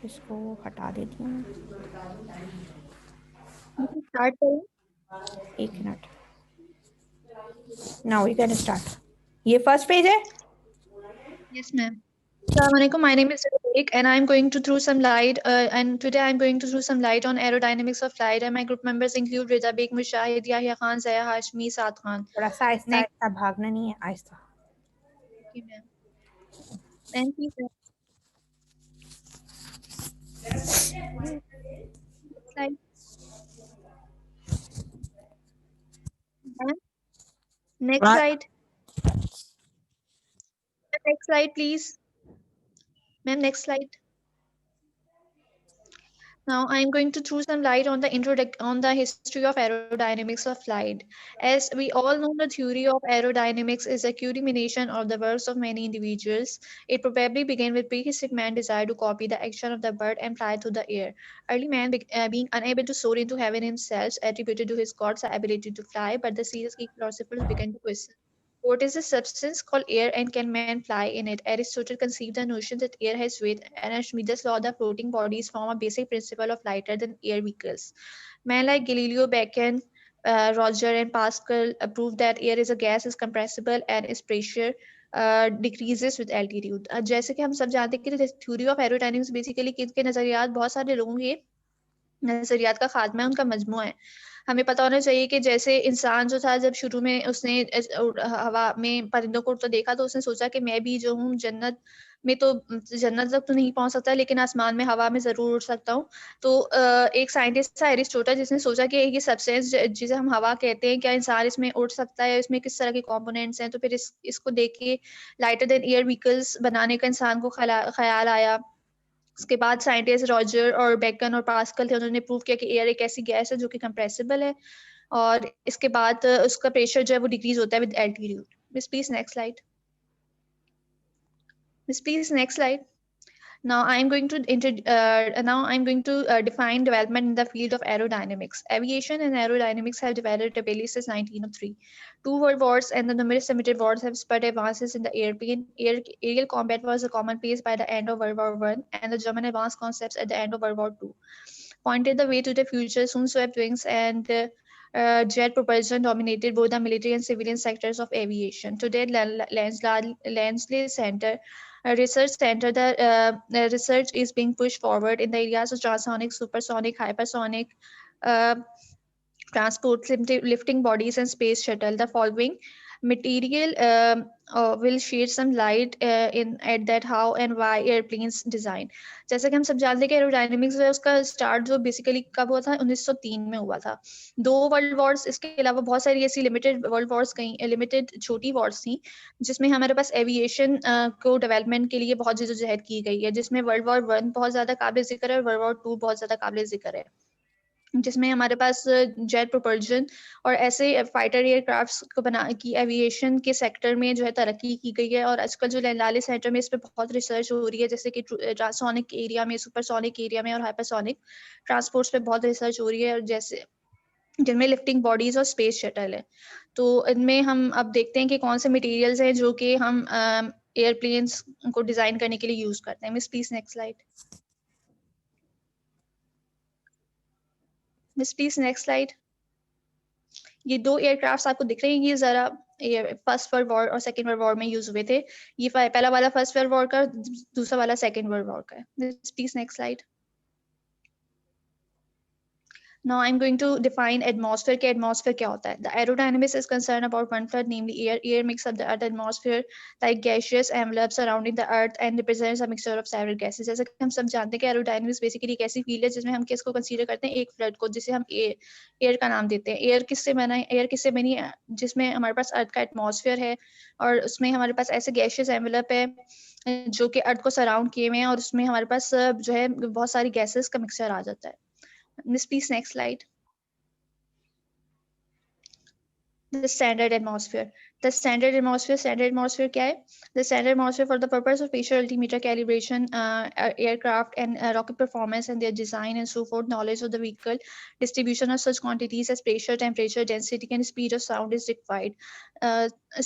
इसको हटा देती हूँ। स्टार्ट करें। एक minute, now we can start. ये फर्स्ट पेज है। Yes, ma'am. Assalamualaikum. My name is Rick, and I'm going to throw some light. And today I'm going to throw some light on aerodynamics of flight. And my group members include Rida Beg, Mushahid, Yahya Khan, Zaya Hashmi, Saad Khan. थोड़ा सा आहिस्ता Next, आहिस्ता, भागना नहीं है, आहिस्ता। okay, ma'am. Thank you, sir. Next slide. Ma'am. Next slide. Next slide, please. Ma'am, next slide. Now I'm going to throw some light on the history of aerodynamics of flight. As we all know, the theory of aerodynamics is a culmination of the works of many individuals. It probably began with prehistoric man's desire to copy the action of the bird and fly through the air. Early man, being unable to soar into heaven himself, attributed to his gods the ability to fly, but the serious Greek philosophers began to question what is a substance called air and can man fly in it? Aristotle conceived the notion that air has weight, and Archimedes' law that floating bodies form a basic principle of lighter than air vehicles. Men like Galileo, Bacon, Roger, and Pascal proved that air is a gas, is compressible, and its pressure decreases with altitude. जैसे कि हम सब जानते हैं कि theory of aerodynamics basically किनके नजरियात बहुत सारे लोगों के नजरियात का खात्मा है, उनका मजमू है। हमें पता होना चाहिए कि जैसे इंसान जो था जब शुरू में उसने हवा में परिंदों को उड़ता देखा तो उसने सोचा कि मैं भी जो हूँ जन्नत में तो जन्नत तक तो नहीं पहुंच सकता लेकिन आसमान में हवा में जरूर उड़ सकता हूँ। तो एक साइंटिस्ट था एरिस्टोटल जिसने सोचा कि ये सब्सटेंस जिसे हम हवा कहते हैं क्या इंसान इसमें उड़ सकता है, इसमें किस तरह के कंपोनेंट्स हैं। तो फिर इसको देख के लाइटर देन एयर व्हीकल्स बनाने का इंसान को ख्याल आया। उसके बाद साइंटिस्ट रॉजर और बेकन और पास्कल थे, उन्होंने प्रूव किया कि एयर एक ऐसी गैस है जो कि कंप्रेसिबल है और इसके बाद उसका प्रेशर जो है वो डिक्रीज होता है with altitude. Miss please next slide. Miss please next slide. Now I'm going to define development in the field of aerodynamics. Aviation and aerodynamics have developed rapidly since 1903. Two world wars and the numerous limited wars have spurred advances in the airplane. Aerial combat was a commonplace by the end of World War One, and the German advanced concepts at the end of World War Two pointed the way to the future. Soon swept wings and jet propulsion dominated both the military and civilian sectors of aviation. Today, Lansley Center, a research center, the research is being pushed forward in the areas of transonic, supersonic, hypersonic, uh, transport, lifting bodies, and space shuttle. The following material will shed some light in at that how and why airplanes design. जैसा कि हम सब जानते हैं कि aerodynamics है उसका start जो बेसिकली कब हुआ था 1903 में हुआ था। दो वर्ल्ड वॉर्स, इसके अलावा बहुत सारी ऐसी लिमिटेड वर्ल्ड वॉर्स गई, लिमिटेड छोटी वॉर्स थी जिसमें हमारे पास एविएशन को डेवलपमेंट के लिए बहुत जद्दोजहद की गई है, जिसमें वर्ल्ड वॉर वन बहुत ज्यादा काबिल जिक्र है और वर्ल्ड वॉर टू बहुत ज्यादा काबिल जिक्र है, जिसमें हमारे पास जेट प्रोपल्जन और ऐसे फाइटर एयरक्राफ्ट्स को बना की एविएशन के सेक्टर में जो है तरक्की की गई है। और आजकल जो लैंडाली सेंटर में इस पे बहुत रिसर्च हो रही है, जैसे कि ट्रांसोनिक एरिया में, सुपरसोनिक एरिया में और हाइपरसोनिक ट्रांसपोर्ट्स पे बहुत रिसर्च हो रही है, और जैसे जिनमें लिफ्टिंग बॉडीज और स्पेस शटल है। तो इनमें हम अब देखते हैं कि कौन से मटेरियल्स हैं जो कि हम एयरप्लेन्स को डिजाइन करने के लिए यूज करते हैं। Miss please next slide. Miss please next slide. ये दो एयरक्राफ्ट्स आपको दिख रहे हैं, ये जरा फर्स्ट वर्ल्ड वॉर और सेकंड वर्ल्ड वॉर में यूज हुए थे। ये पहला वाला फर्स्ट वर्ल्ड वॉर का, दूसरा वाला सेकंड वर्ल्ड वॉर का है। Please next slide. Now I'm going to define atmosphere. कि atmosphere क्या होता है? The aerodynamics is concerned about one third, namely air. Air makes up the Earth atmosphere like gaseous envelope surrounding the Earth and represents a mixture of several gases. जैसे कि हम सब जानते हैं कि aerodynamics बेसिकली एक ऐसी फील्ड है जिसमें हम किसको कंसीडर करते हैं, एक फ्लड को, जिसे हम एयर का नाम देते हैं। एयर किससे बना है? एयर किससे बनी है? जिसमें हमारे पास अर्थ का एटमॉस्फेयर है और उसमें हमारे पास ऐसे गैशियस एनवेलप है जो कि अर्थ को सराउंड किए हुए हैं, और उसमें हमारे पास जो है बहुत सारी गैसेस का मिक्सचर आ जाता है। Miss, please next slide. The standard atmosphere. The standard atmosphere क्या है? The standard atmosphere for the purpose of pressure altimeter calibration, aircraft and rocket performance and their design and so forth, knowledge of the vehicle, distribution of such quantities as pressure, temperature, density and speed of sound is required.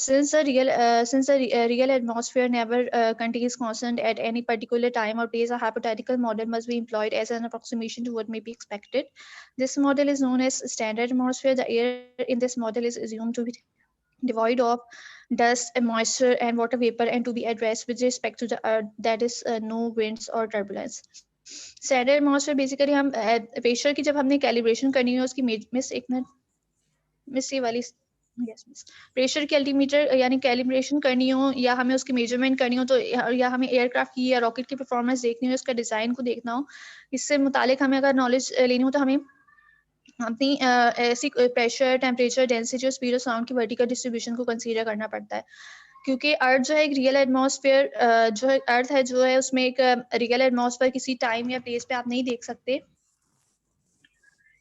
Since the real atmosphere never contains constant at any particular time or place, a hypothetical model must be employed as an approximation to what may be expected. This model is known as standard atmosphere. The air in this model is assumed to be devoid of dust, moisture and water vapor and to be addressed with respect to the earth, that is no winds or turbulence. Standard atmosphere basically हम pressure की जब हमने calibration करनी है उसकी miss एक minute miss ये वाली यस मिस प्रेशर की अल्टीमीटर यानी कैलिब्रेशन करनी हो या हमें उसकी मेजरमेंट करनी हो तो या हमें एयरक्राफ्ट की या रॉकेट की परफॉर्मेंस देखनी हो, उसका डिज़ाइन को देखना हो, इससे मुतालिक हमें अगर नॉलेज लेनी हो तो हमें अपनी ऐसी प्रेशर, टेम्परेचर, डेंसिटी और स्पीड ऑफ साउंड की वर्टिकल डिस्ट्रीब्यूशन को कंसीडर करना पड़ता है, क्योंकि अर्थ जो है एक रियल एटमॉस्फेयर जो है अर्थ है जो है उसमें एक रियल एटमॉस्फेयर किसी टाइम या प्लेस पे आप नहीं देख सकते।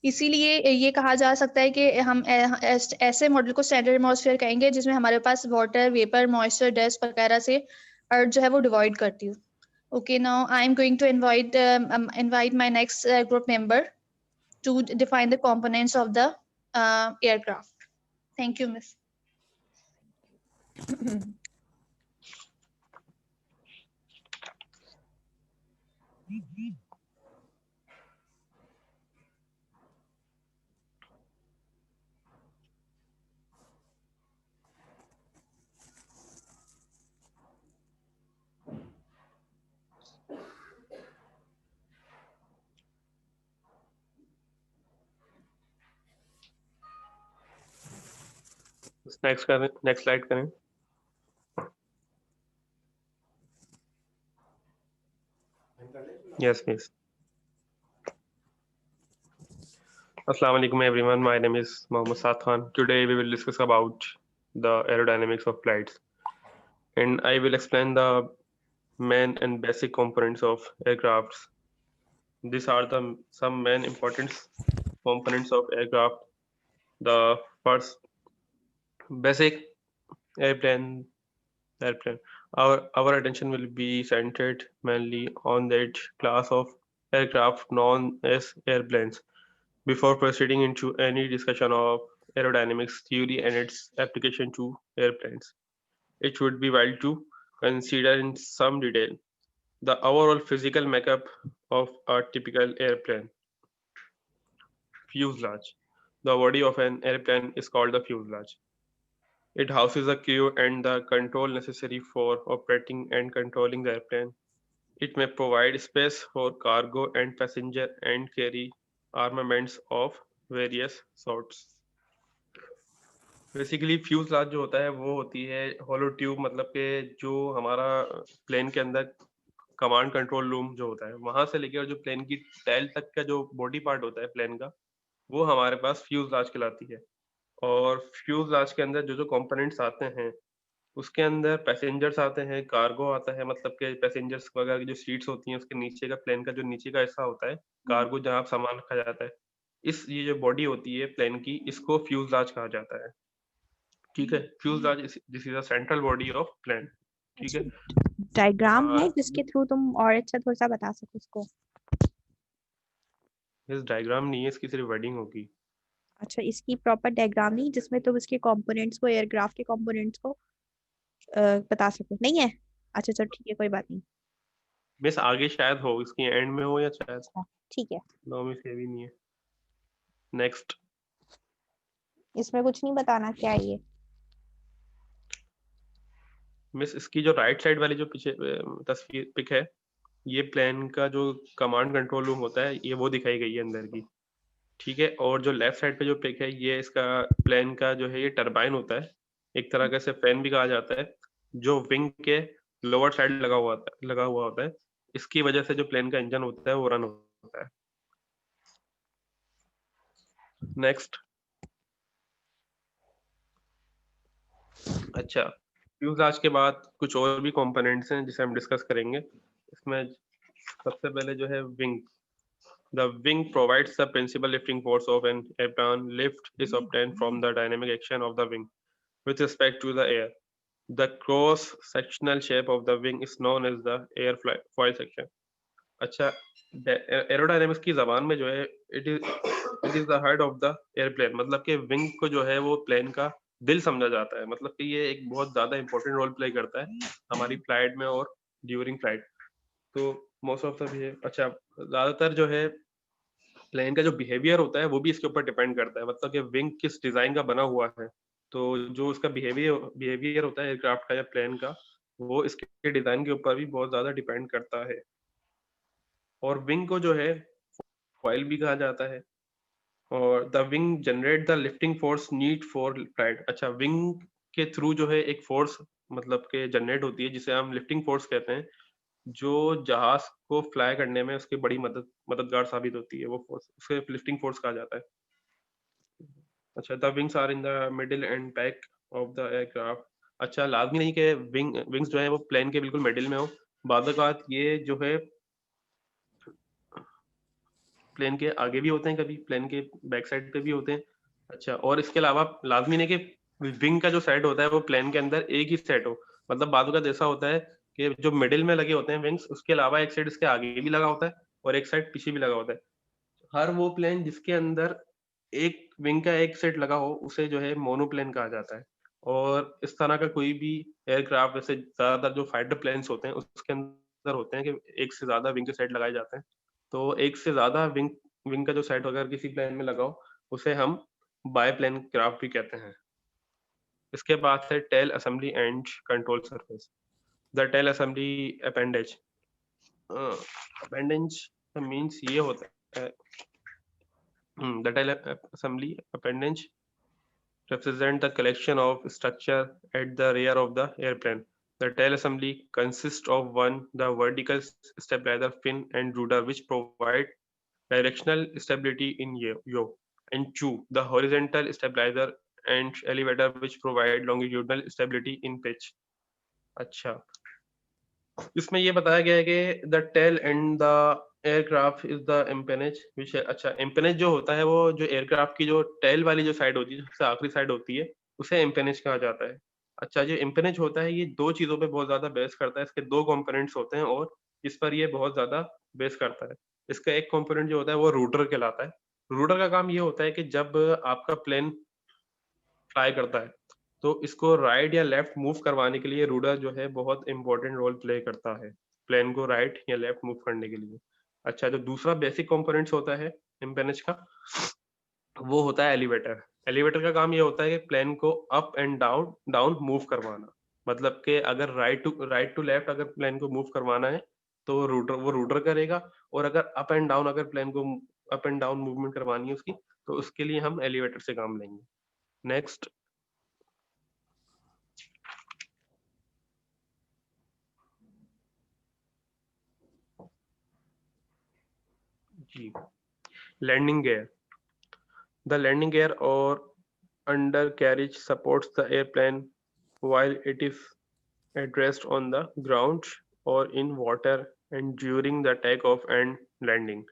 इसीलिए ये कहा जा सकता है कि हम ऐसे मॉडल को स्टैंडर्ड एटमॉस्फेयर कहेंगे जिसमें हमारे पास वाटर, वेपर, मॉइस्चर, डस्ट वगैरह से अर्थ जो है वो डिवाइड करती हो। Okay, now I am going to invite my next group member to define the components of the aircraft. Thank you, Miss. Next slide करें। Yes, please. Assalamu alaikum everyone. My name is Mohammad Saad Khan. Today we will discuss about the aerodynamics of flights, and I will explain the main and basic components of aircrafts. These are some main important components of aircraft. The first, basic airplane. Our attention will be centered mainly on that class of aircraft known as airplanes. Before proceeding into any discussion of aerodynamics theory and its application to airplanes, it would be well to consider in some detail the overall physical makeup of a typical airplane. Fuselage. The body of an airplane is called the fuselage. It houses the crew and the control necessary for operating and controlling the airplane. It may provide space for cargo and passenger and carry armaments of various sorts. Basically fuselage जो होता है वो होती है होलो tube, मतलब कि जो हमारा प्लेन के अंदर कमांड कंट्रोल रूम जो होता है वहां से लेकर जो प्लेन की टेल तक का जो बॉडी पार्ट होता है प्लेन का, वो हमारे पास फ्यूजलाज कहलाती है। और फ्यूजलाज के अंदर जो जो कंपोनेंट्स आते हैं उसके अंदर पैसेंजर्स आते हैं, कार्गो आता है, मतलब कि पैसेंजर्स वगैरह की जो सीट्स होती हैं उसके नीचे का प्लेन का जो नीचे का हिस्सा होता है, कार्गो जहाँ सामान रखा जाता है, ये जो बॉडी होती है प्लेन की, इसको फ्यूजलाज कहा जाता है। ठीक है, fuselage this is a central body of plane. ठीक है, डायग्राम है जिसके थ्रू तुम और अच्छा थोड़ा सा बता सको उसको? इस डायग्राम नहीं है, इसकी सिर्फ वर्डिंग होगी। अच्छा, इसकी प्रॉपर डायग्राम नहीं जिसमें तुम इसके कंपोनेंट्स को, एयरक्राफ्ट के कंपोनेंट्स को बता सको? नहीं है? अच्छा चलो ठीक है, कोई बात नहीं। मिस आगे शायद हो, इसकी एंड में हो या शायद ठीक है, नो मिस ये भी नहीं है। नेक्स्ट, इसमें कुछ नहीं बताना क्या है ये? मिस इसकी जो राइट साइड वाली जो पीछे तस्वीर पिक है, ये प्लेन का जो कमांड कंट्रोल रूम होता है, ये वो दिखाई गई है अंदर की। ठीक है, और जो लेफ्ट साइड पे जो पिक है, ये इसका प्लेन का जो है ये टरबाइन होता है, एक तरह का इसे फैन भी कहा जाता है, जो विंग के लोअर साइड लगा हुआ होता है। इसकी वजह से जो प्लेन का इंजन होता है वो रन होता है। नेक्स्ट, अच्छा, फ्यूजलाज के बाद कुछ और भी कंपोनेंट्स हैं जिसे हम डिस्कस करेंगे। इसमें सबसे पहले जो है wing. The wing provides the principal lifting force of an airplane. Lift is obtained from the dynamic action of the wing. with respect to the air. The cross-sectional shape of the wing is known as the airfoil section. अच्छा, aerodynamics की जबान में जो है it is the head of the airplane, मतलब कि wing को जो है वो प्लेन का दिल समझा जाता है, मतलब कि ये एक बहुत ज्यादा इंपॉर्टेंट रोल प्ले करता है हमारी फ्लाइट में और ड्यूरिंग फ्लाइट। तो मोस्ट ऑफ द अच्छा, ज्यादातर जो है प्लेन का जो बिहेवियर होता है वो भी इसके ऊपर डिपेंड करता है, मतलब कि विंग किस डिजाइन का बना हुआ है, तो जो उसका बिहेवियर होता है एयरक्राफ्ट का या प्लेन का, वो इसके डिजाइन के ऊपर भी बहुत ज्यादा डिपेंड करता है। और विंग को जो है फॉइल भी कहा जाता है, और the wing generate the lifting force need for flight. अच्छा, विंग के थ्रू जो है एक फोर्स मतलब के जनरेट होती है जिसे हम लिफ्टिंग फोर्स कहते हैं, जो जहाज को फ्लाई करने में उसकी बड़ी मददगार साबित होती है, वो फोर्स उसे लिफ्टिंग फोर्स कहा जाता है। अच्छा, the wings are in the middle and back of the aircraft. अच्छा, लाजमी नहीं कि विंग्स जो है वो प्लेन के बिल्कुल मिडिल में हो, बाद औक़ात ये जो है प्लेन के आगे भी होते हैं, कभी प्लेन के बैक साइड पे भी होते हैं। अच्छा, और इसके अलावा लाजमी नहीं कि विंग का जो सेट होता है वो प्लेन के अंदर एक ही सेट हो, मतलब बाद का ऐसा होता है कि जो मिडिल में लगे होते हैं विंग्स, उसके अलावा एक साइड इसके आगे भी लगा होता है और एक साइड पीछे भी लगा होता है। हर वो प्लेन जिसके अंदर एक विंग का एक सेट लगा हो उसे जो है मोनोप्लेन कहा जाता है। और इस तरह का कोई भी एयरक्राफ्ट, जैसे ज्यादातर जो फाइटर प्लेन्स होते हैं उसके अंदर होते हैं कि एक से ज्यादा विंग के सेट लगाए जाते हैं। तो एक से ज्यादा विंग विंग का जो सेट अगर किसी प्लेन में लगाओ उसे हम बाय प्लेन क्राफ्ट भी कहते हैं। इसके बाद है tail assembly and control surface. The tail assembly appendage. Appendage means ये होता है, the tail assembly appendage represent the collection of structure at the rear of the airplane. The tail assembly consists of one, the vertical stabilizer fin and rudder which provide directional stability in yaw, and two, the horizontal stabilizer and elevator which provide longitudinal stability in pitch. अच्छा, इसमें ये बताया गया है कि the tail end the aircraft is the empennage which है। अच्छा, एम्पेनेज जो होता है वो जो एयरक्राफ्ट की जो टेल वाली जो साइड होती है, सबसे आखिरी साइड होती है, उसे एम्पेनेज कहा जाता है। अच्छा, जो एम्पेनेज होता है ये दो चीजों पे बहुत ज्यादा बेस करता है, इसके दो कंपोनेंट्स होते हैं और इस पर ये बहुत ज्यादा बेस करता है। इसका एक कंपोनेंट जो होता है वो रूटर कहलाता है। रूटर का काम ये होता है कि जब आपका प्लेन फ्लाई करता है तो इसको राइट या लेफ्ट मूव करवाने के लिए रूडर जो है बहुत इंपॉर्टेंट रोल प्ले करता है, प्लेन को राइट या लेफ्ट मूव करने के लिए। अच्छा, जो दूसरा बेसिक कंपोनेंट्स होता है एम्पेनेज का, वो होता है एलिवेटर। एलिवेटर का काम ये होता है कि प्लेन को up and down down move करवाना, मतलब कि अगर राइट टू लेफ्ट अगर प्लेन को मूव करवाना है तो वो रूटर करेगा, और अगर अप एंड डाउन अगर प्लेन को अप एंड डाउन मूवमेंट करवानी है उसकी, तो उसके लिए हम एलिवेटर से काम लेंगे। नेक्स्ट जी, landing gear. The landing gear or undercarriage supports the airplane while it is at rest on the ground or in water and during the takeoff and landing.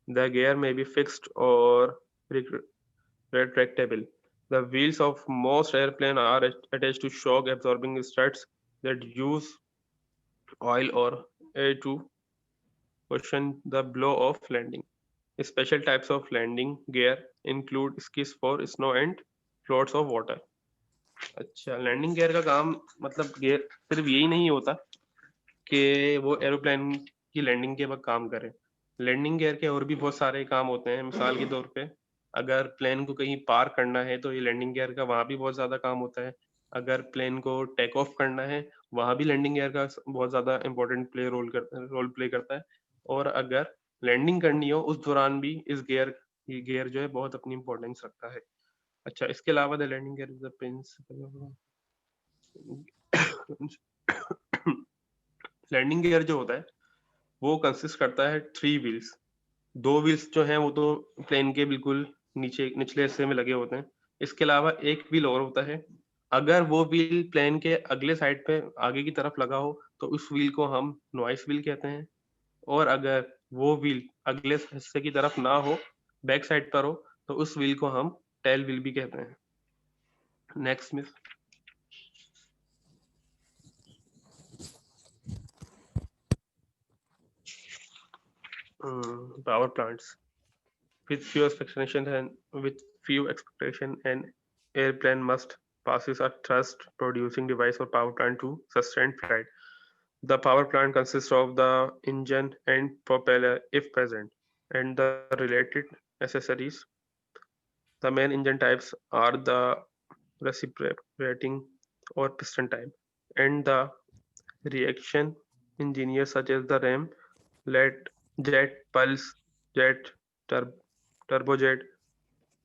The gear may be fixed or retractable. The wheels of most airplanes are attached to shock absorbing struts that use oil or air to cushion the blow of landing. Special types of landing gear include skis for snow and floats of water. अच्छा, landing gear का काम मतलब gear सिर्फ यही नहीं होता कि वो एरोप्लेन की लैंडिंग के वक्त काम करे। लैंडिंग गियर के और भी बहुत सारे काम होते हैं। मिसाल के तौर पे अगर प्लेन को कहीं पार करना है तो ये लैंडिंग गियर का वहां भी बहुत ज्यादा काम होता है। अगर प्लेन को टेक ऑफ करना है वहां भी लैंडिंग गियर का बहुत ज्यादा इंपॉर्टेंट रोल प्ले करता है। और अगर लैंडिंग करनी हो उस दौरान भी इस गियर जो है बहुत अपनी इंपॉर्टेंस रखता है। अच्छा, इसके अलावा the landing gear is the principle. Landing gear जो होता है वो कंसिस्ट करता है 3 व्हील्स। 2 व्हील्स जो हैं वो तो प्लेन के बिल्कुल निचले हिस्से में लगे होते हैं। इसके अलावा एक व्हील और होता है। अगर वो व्हील प्लेन के अगले साइड पे आगे की तरफ लगा हो तो उस व्हील को हम नॉइस व्हील कहते हैं। और अगर वो व्हील अगले हिस्से की तरफ ना हो, बैक साइड पर हो, तो उस व्हील को हम टेल व्हील भी कहते हैं। Next miss. power plants with few expectations and with few expectation, an airplane must passes a thrust producing device or power plant to sustain flight. The power plant consists of the engine and propeller if present, and the related accessories. The main engine types are the reciprocating or piston type, and the reaction engineers such as the RAM, LED, jet, pulse, jet, tur- turbojet,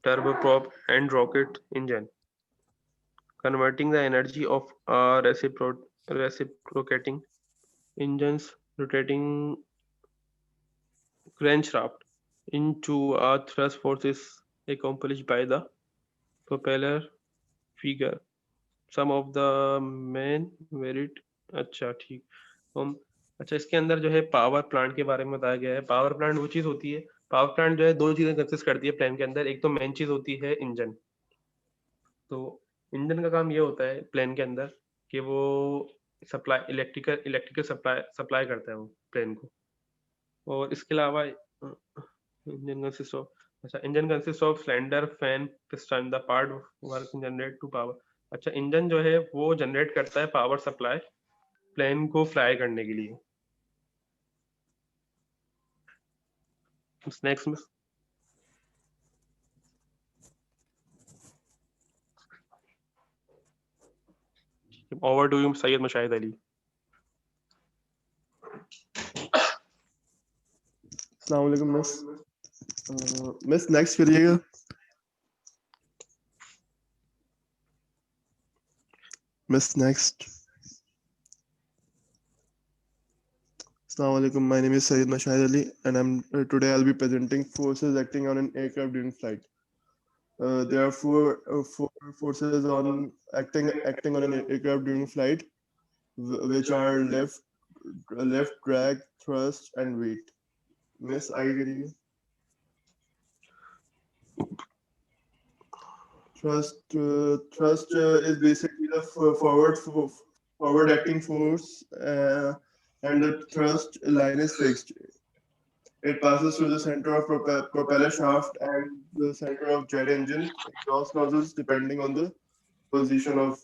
turboprop, and rocket engine, converting the energy of a reciprocating engines rotating crankshaft into a thrust force is accomplished by the propeller figure. Some of the main merit। अच्छा ठीक। हम अच्छा इसके अंदर जो है power plant के बारे में बताया गया है। पावर प्लांट वो चीज होती है, पावर प्लांट जो है दो चीजें कंसिस्ट करती है प्लेन के अंदर। एक तो मेन चीज होती है इंजन। तो इंजन का काम ये होता है प्लेन के अंदर कि वो supply electrical electrical supply supply करता है वो प्लेन को। और इसके अलावा इंजन कंसिस्ट ऑफ अच्छा engine consist of cylinder fan piston the part work generate to power. अच्छा इंजन जो है वो जनरेट करता है पावर सप्लाई प्लेन को फ्लाई करने के लिए। नेक्स्ट में over to you Syed Mushahid Ali. अस्सलाम वालेकुम मिस। मिस नेक्स्ट करिएगा। Miss next. Assalamu alaikum. My name is Sayyid Mashahid Ali, and today I'll be presenting forces acting on an aircraft during flight. There are four forces on acting on an aircraft during flight, which are left drag, thrust, and weight. Miss, आगे करिए। Thrust is basically the forward acting force, and the thrust line is fixed. It passes through the center of propeller shaft and the center of jet engine exhaust nozzles depending on the position of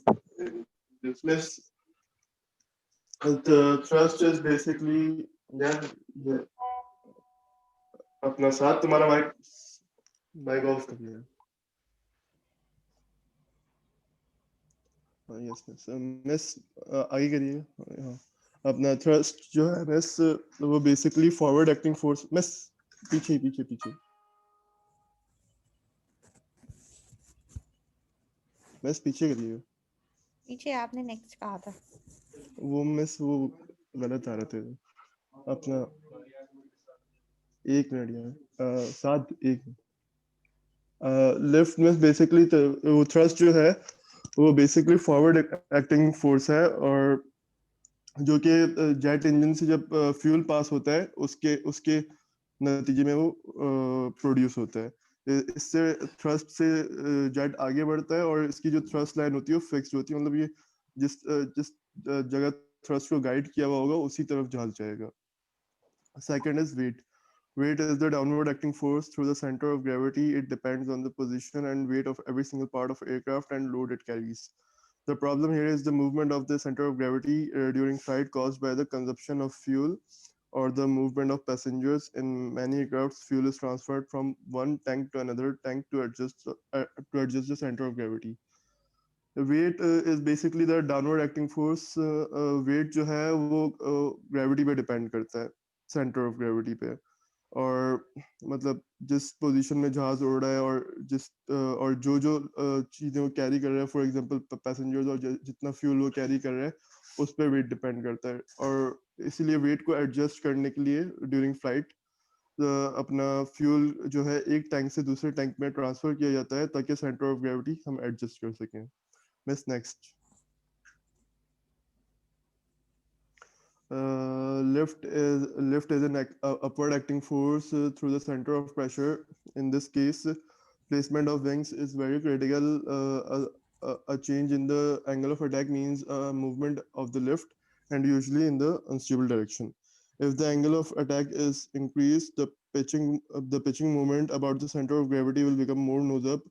this. Miss, the thrust is basically yeah, अपना साथ तुम्हारा mic off कर लिया। Yes miss. Miss आगे करिए। हाँ अपना thrust जो है मिस वो basically forward acting force. Miss पीछे पीछे पीछे। मिस पीछे करिए। पीछे आपने नेक्स्ट कहा था। वो मिस वो गलत आ रहे थे अपना। एक मिनट यार साथ एक लिफ्ट में बेसिकली वो थ्रस्ट जो है वो बेसिकली फॉरवर्ड एक्टिंग फोर्स है, और जो कि जेट इंजन से जब फ्यूल पास होता है उसके उसके नतीजे में वो प्रोड्यूस होता है। इससे थ्रस्ट से जेट आगे बढ़ता है और इसकी जो थ्रस्ट लाइन होती है वो फिक्स्ड होती है, मतलब ये जिस जगह थ्रस्ट को गाइड किया हुआ होगा उसी तरफ जहाज जाएगा। Second is weight. Weight is the downward acting force through the center of gravity. It depends on the position and weight of every single part of aircraft and load it carries. The problem here is the movement of the center of gravity during flight caused by the consumption of fuel or the movement of passengers. In many aircrafts, fuel is transferred from one tank to another tank to adjust the center of gravity. The weight is basically the downward acting force. Weight जो है वो gravity पे depend करता है, center of gravity पे। और मतलब जिस पोजीशन में जहाज उड़ रहा है और जो चीजें वो कैरी कर रहा है, फॉर एग्जांपल पैसेंजर्स, और जितना फ्यूल वो कैरी कर रहा है उस पर वेट डिपेंड करता है। और इसीलिए वेट को एडजस्ट करने के लिए ड्यूरिंग फ्लाइट अपना फ्यूल जो है एक टैंक से दूसरे टैंक में ट्रांसफर किया जाता है ताकि सेंटर ऑफ ग्रेविटी हम एडजस्ट कर सकें। Miss next. Lift is an upward acting force through the center of pressure. In this case, placement of wings is very critical. A change in the angle of attack means movement of the lift, and usually in the unstable direction. If the angle of attack is increased, the pitching moment about the center of gravity will become more nose up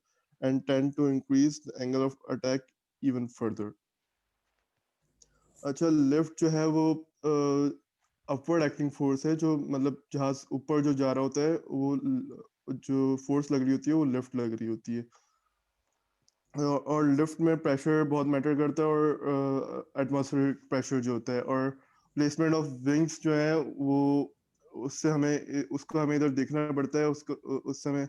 and tend to increase the angle of attack even further. अच्छा, lift जो है वो upward acting force है, जो मतलब जहाज ऊपर जो जा रहा होता है वो जो फोर्स लग रही होती है वो लिफ्ट लग रही होती है। और लिफ्ट में प्रेशर बहुत मैटर करता है, और एटमॉस्फेरिक प्रेशर जो होता है, और प्लेसमेंट ऑफ विंग्स जो है वो उससे उसको हमें इधर देखना पड़ता है उसको उस समय,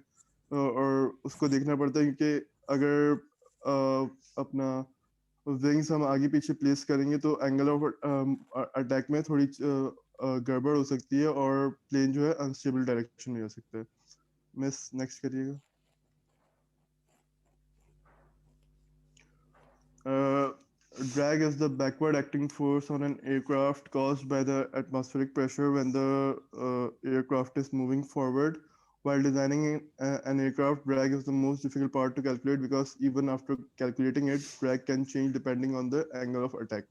और उसको देखना पड़ता है क्योंकि अगर अपना विंग्स हम आगे पीछे प्लेस करेंगे तो एंगल ऑफ अटैक में थोड़ी गड़बड़ हो सकती है, और प्लेन जो है अनस्टेबल डायरेक्शन में जा सकता है। मिस नेक्स्ट करिएगा। Drag is the backward acting force on an aircraft caused by the atmospheric pressure when the aircraft is moving forward. While designing an aircraft, drag is the most difficult part to calculate because even after calculating it, drag can change depending on the angle of attack.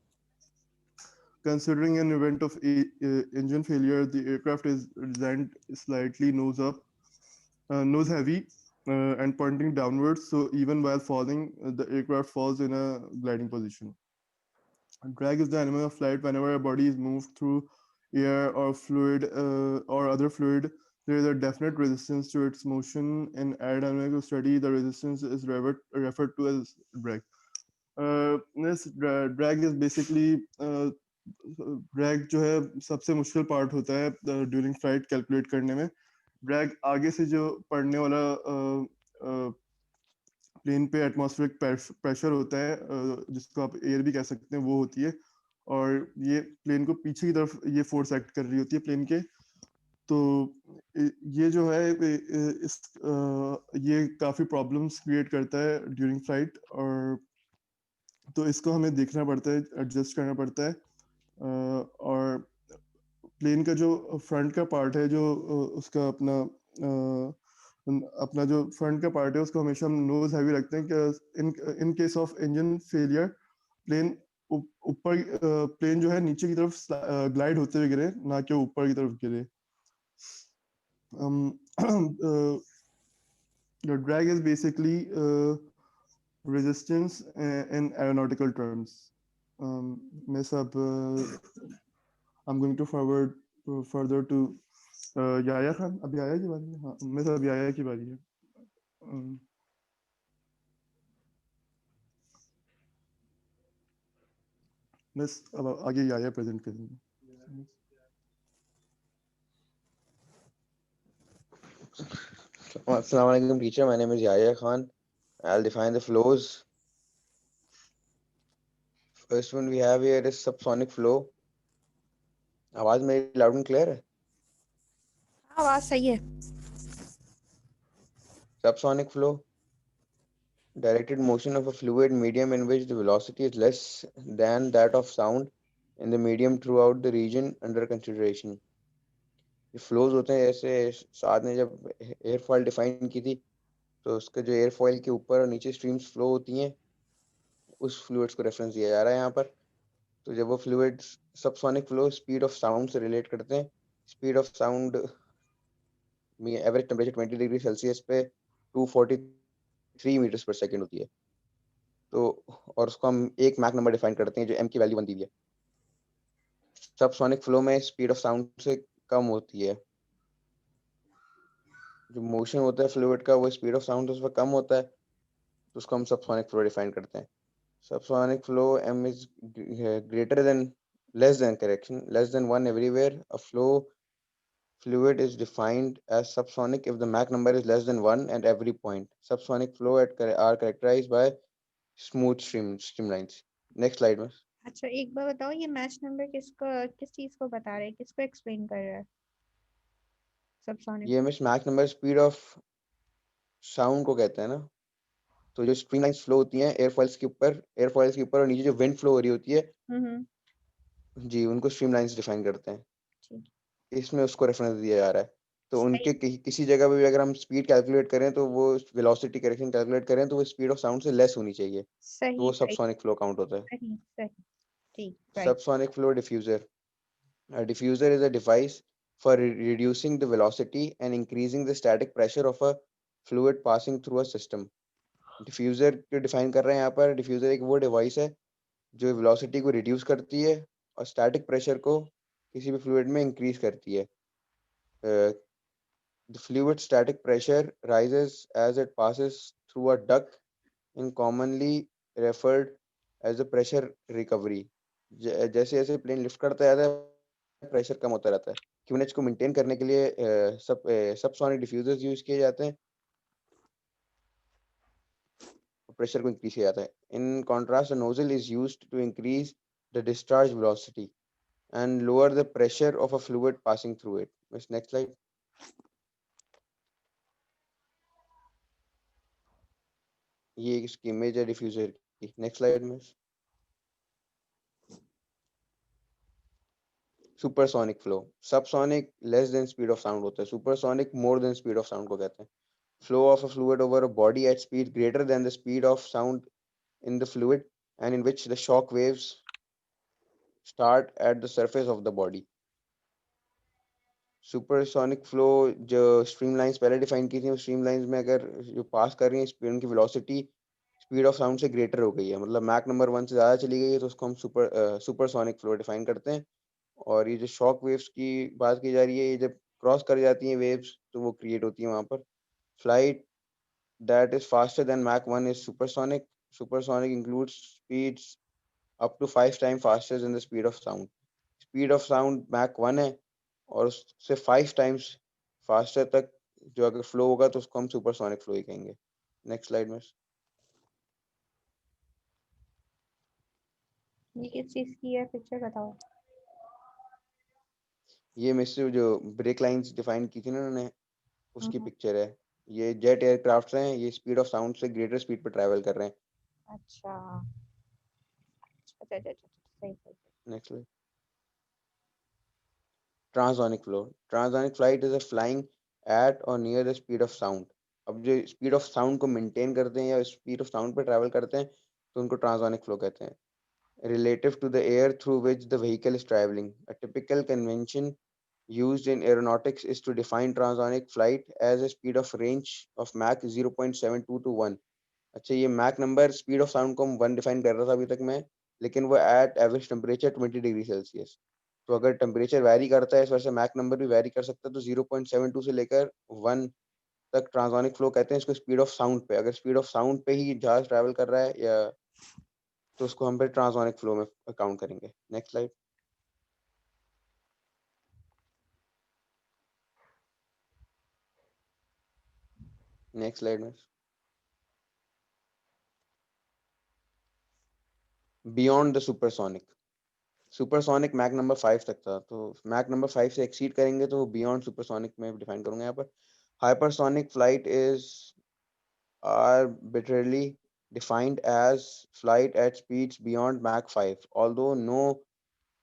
Considering an event of engine failure, the aircraft is designed slightly nose heavy, and pointing downwards. So even while falling, the aircraft falls in a gliding position. Drag is the element of flight. Whenever a body is moved through air or fluid or other fluid, there is a definite resistance to its motion. In aerodynamic study, the resistance is referred to as drag. This drag is basically drag जो है सबसे मुश्किल part होता है during flight calculate करने में। Drag आगे से जो पड़ने वाला प्लेन पे एटमॉस्फेरिक प्रेशर होता है, जिसको आप एयर भी कह सकते हैं, वो होती है, और ये प्लेन को पीछे की तरफ ये फोर्स एक्ट कर रही होती है प्लेन के। तो ये जो है ये काफी प्रॉब्लम्स क्रिएट करता है ड्यूरिंग फ्लाइट, और तो इसको हमें देखना पड़ता है, एडजस्ट करना पड़ता है। और प्लेन का जो फ्रंट का पार्ट है, जो उसका अपना जो फ्रंट का पार्ट है, उसको हमेशा हम नोज हैवी रखते हैं कि in case of engine failure plane ऊपर प्लेन जो है नीचे की तरफ ग्लाइड होते हुए गिरे, ना कि ऊपर की तरफ गिरे। The drag is basically resistance in aeronautical terms. Miss I'm going to forward further to याया खान। अब याया की बारी है। हाँ मिस, अब याया की बारी है। मिस अब आगे याया प्रेजेंट करेंगे। Assalamu alaikum teacher, my name is Yahya Khan. I'll define the flows. First one we have here is subsonic flow. आवाज मेरी loud and clear है? आवाज सही है। Subsonic flow, directed motion of a fluid medium in which the velocity is less than that of sound in the medium throughout the region under consideration. ये flows होते हैं, ऐसे साथ ने जब एयरफॉइल डिफाइन की थी तो उसके जो एयरफॉइल के ऊपर और नीचे स्ट्रीम्स फ्लो होती हैं, उस फ्लूइड्स को रेफरेंस दिया जा रहा है यहाँ पर। तो जब वो fluids subsonic flow speed of sound से रिलेट करते हैं, स्पीड ऑफ साउंड में एवरेज टेम्परेचर 20 डिग्री सेल्सियस पे 243 मीटर्स पर सेकेंड होती है। तो और उसको हम एक मैक नंबर डिफाइन करते हैं जो m की वैल्यू 1 दी हुई है। सबसोनिक फ्लो में स्पीड ऑफ साउंड से कम होती है, जो मोशन होता है फ्लूइड का वो स्पीड ऑफ साउंड उससे कम होता है, तो उसको हम सबसोनिक फ्लो डिफाइन करते हैं। Subsonic flow m is greater than less than 1 everywhere. A flow fluid is defined as subsonic if the Mach number is less than 1 at every point. Subsonic flow are characterized by smooth streamlines. Next slide में। अच्छा एक बार बताओ, ये match number किस चीज को बता रहे हैं, किसको एक्सप्लेन कर रहा है? सबसोनिक। ये miss Mach number speed of sound को कहते हैं ना। तो जो स्ट्रीमलाइंस फ्लो होती हैं एयरफॉइल्स के ऊपर और नीचे जो विंड फ्लो हो रही होती है, जी, उनको स्ट्रीमलाइंस डिफाइन करते हैं। इसमें उसको रेफरेंस दिया जा रहा है। तो उनके किसी जगह पे भी अगर हम स्पीड कैलकुलेट करें तो वो वेलोसिटी करेक्शन कैलकुलेट करें तो वो स्पीड ऑफ साउंड से लेस होनी चाहिए, तो वो सबसोनिक फ्लो काउंट होता है। सही ठीक। Subsonic flow diffuser, A diffuser is a device for reducing the velocity and increasing the static pressure of a fluid passing through a system. Diffuser को डिफाइन कर रहे हैं यहाँ पर. डिफ्यूजर एक वो डिवाइस है जो वेलोसिटी को रिड्यूस करती है और स्टैटिक प्रेशर को किसी भी फ्लूइड में इंक्रीज करती है. The fluid static pressure rises as it passes through a duct and commonly referred as a pressure recovery. जैसे जैसे प्लेन लिफ्ट करता जाता है प्रेशर कम होता रहता है. QNH को मेंटेन करने के लिए सबसोनिक डिफ्यूजर्स यूज किए जाते हैं, प्रेशर को इंक्रीज किया जाता है. In contrast the nozzle is used to increase the discharge velocity and lower the pressure of a fluid passing through it. Next slide. ये इसकी इमेज है डिफ्यूजर की. नेक्स्ट स्लाइड में. Supersonic flow. Subsonic less than speed of sound होता है. Supersonic more than speed of sound को कहते हैं. Flow of a fluid over a body at speed greater than the speed of sound in the fluid and in which the shock waves start at the surface of the body. Supersonic flow जो streamlines पहले define की थी, उस streamlines में अगर जो पास कर रही है स्पीड, उनकी वेलोसिटी स्पीड ऑफ साउंड से ग्रेटर हो गई है, मतलब मैक नंबर 1 से ज़्यादा चली गई है, तो उसको हम सुपरसोनिक फ्लो डिफाइन करते हैं. और ये जो शॉक वेव्स की बात की जा रही है, ये जब क्रॉस कर जाती हैं वेव्स तो वो क्रिएट होती है वहाँ पर. Flight that is faster than Mach 1 is supersonic. Supersonic includes speeds up to 5 times faster than the speed of sound. Speed of sound Mach 1 है और उससे 5 times faster तक जो अगर फ्लो होगा तो उसको हम सुपरसोनिक फ्लो ही कहेंगे. नेक्स्ट स्लाइड में. ये किस चीज की है पिक्चर बताओ. ये मिस्टर जो ब्रेक लाइंस डिफाइन की थी ना उन्होंने, उसकी पिक्चर है. ये जेट एयरक्राफ्ट हैं, ये स्पीड ऑफ साउंड से ग्रेटर स्पीड पर ट्रैवल कर रहे हैं. अच्छा अच्छा अच्छा सही सही. Next slide. Transonic flow. Transonic flight is a flying at or near the speed of sound. अब जो स्पीड ऑफ साउंड को मेंटेन करते हैं या स्पीड ऑफ साउंड पर ट्रैवल करते हैं तो उनको ट्रांसोनिक फ्लो कहते हैं. Relative to the air through which the vehicle is traveling. A typical convention used in aeronautics is to define transonic flight as a speed of range of Mach 0.72 to 1. अच्छा, ये Mach number speed of sound को हम 1 define कर रहा था अभी तक मैं, लेकिन वो at average temperature 20 degree Celsius. तो अगर टेम्परेचर वैरी करता है इस वजह से मैक नंबर भी वैरी कर सकता है. तो 0.72 से लेकर 1 तक ट्रांसोनिक फ्लो कहते हैं इसको स्पीड ऑफ साउंड पे. अगर स्पीड ऑफ साउंड पे ही जहाज ट्रैवल कर रहा है या तो उसको हम फिर ट्रांसोनिक फ्लो में काउंट करेंगे. Next slide. नेक्स्ट स्लाइड में. Beyond the supersonic. Supersonic Mach number 5 तक था, तो मैक नंबर 5 से एक्सीड करेंगे तो बियॉन्ड सुपरसोनिक में डिफाइन करूंगा यहाँ पर. Hypersonic flight is arbitrarily defined as flight at speeds beyond Mach 5, although no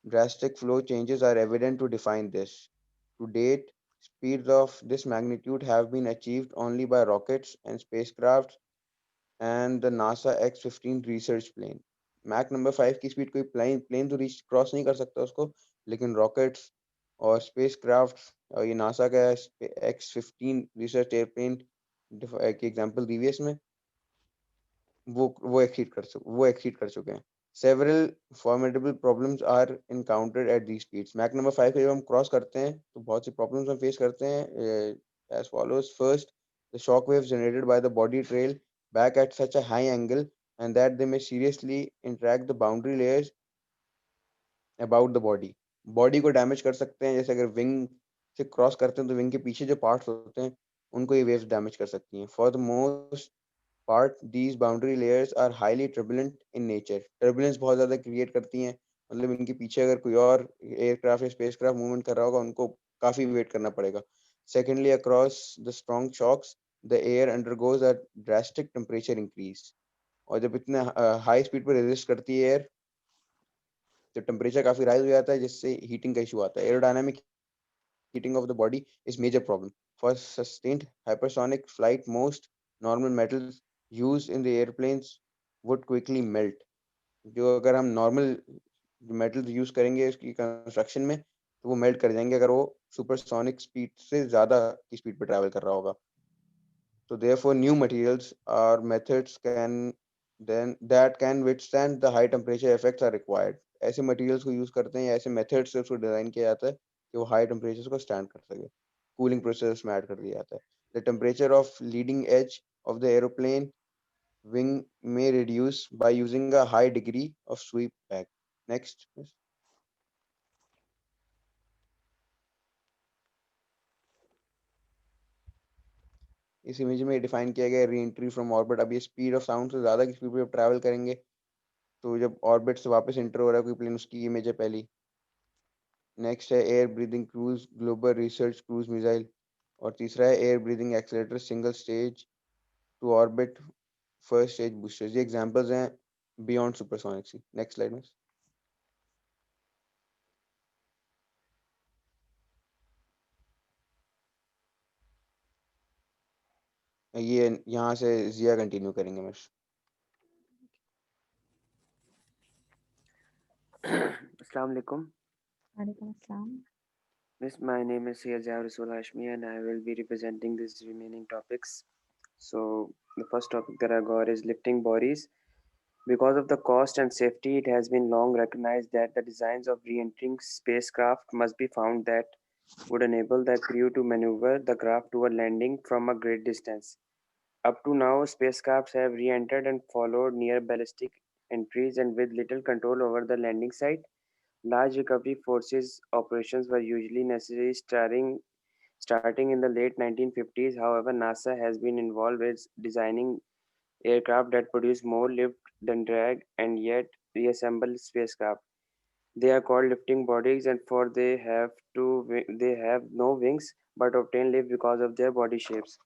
drastic flow changes are evident to define this. To date, speeds of this magnitude have been achieved only by rockets and spacecraft and the NASA X-15 research plane. Mach number 5 की speed कोई plane तो reach cross नहीं कर सकता उसको, लेकिन rockets और spacecraft और ये नासा का X-15 रिसर्च एयरप्लेन की एग्जांपल दी हुई है इसमें, वो एक्सीड कर चुके हैं. Several formidable problems are encountered at these speeds. Mach number 5 पे जब हम क्रॉस करते हैं तो बहुत सी प्रॉब्लम्स हम फेस करते हैं as follows. First, the shock waves generated by the body trail back at such a high angle and that they may seriously interact the boundary layers about the body. Body को damage कर सकते हैं, जैसे अगर wing से cross करते हैं तो विंग के पीछे जो पार्ट्स होते हैं उनको ये वेव्स डैमेज कर सकती हैं. For the most part these boundary layers are highly turbulent in nature. Turbulence बहुत ज़्यादा क्रिएट करती हैं, मतलब इनके पीछे अगर कोई और एयरक्राफ्ट या स्पेसक्राफ्ट मूवमेंट कर रहा होगा उनको काफ़ी वेट करना पड़ेगा. Secondly, across the strong shocks the air undergoes a drastic temperature increase. और जब इतने हाई स्पीड पर रेजिस्ट करती है एयर तो टेम्परेचर काफ़ी राइज हो जाता है, जिससे हीटिंग का इशू आता है. Aerodynamic heating of the body is major problem. For sustained hypersonic flight, most normal metals used in the airplanes would quickly melt. जो अगर हम नॉर्मल मेटल्स यूज करेंगे इसकी कंस्ट्रक्शन में तो वो मेल्ट कर जाएंगे अगर वो सुपरसोनिक स्पीड से ज़्यादा की स्पीड पे ट्रैवल कर रहा होगा. So therefore, new materials or methods that can withstand the high temperature effects are required. ऐसे materials को use करते हैं या ऐसे methods से उसको design किया जाता है कि वो high temperatures को stand कर सके. Cooling process में add कर दिया जाता है. The temperature of leading edge of the aeroplane wing may reduce by using a high degree of sweep back. Next. इस इमेज में डिफाइन किया गया री एंट्री फ्रॉम ऑर्बिट. अब ये स्पीड ऑफ साउंड से ज्यादा की स्पीड पे ट्रैवल करेंगे तो जब ऑर्बिट से वापस एंटर हो रहा है कोई प्लेन, उसकी इमेज है पहली. नेक्स्ट है air breathing cruise global research cruise missile. और तीसरा है air breathing accelerator single stage to orbit first stage boosters. ये एग्जांपल्स हैं बियॉन्ड सुपरसोनिक. नेक्स्ट स्लाइड में. ये यहाँ से जिया कंटिन्यू करेंगे. Miss Assalamu alaikum. वालेकुम अस्सलाम. Miss, my name is Syed Rasul Hashmi and I will be representing these remaining topics. So the first topic that I got is lifting bodies. Because of the cost and safety, it has been long recognized that the designs of re-entering spacecraft must be found that would enable the crew to maneuver the craft toward landing from a great distance. Up to now, spacecrafts have re-entered and followed near ballistic entries and with little control over the landing site. Large recovery forces operations were usually necessary starting in the late 1950s. However, NASA has been involved with designing aircraft that produce more lift than drag and yet reassemble spacecraft. They are called lifting bodies, and for they have no wings but obtain lift because of their body shapes.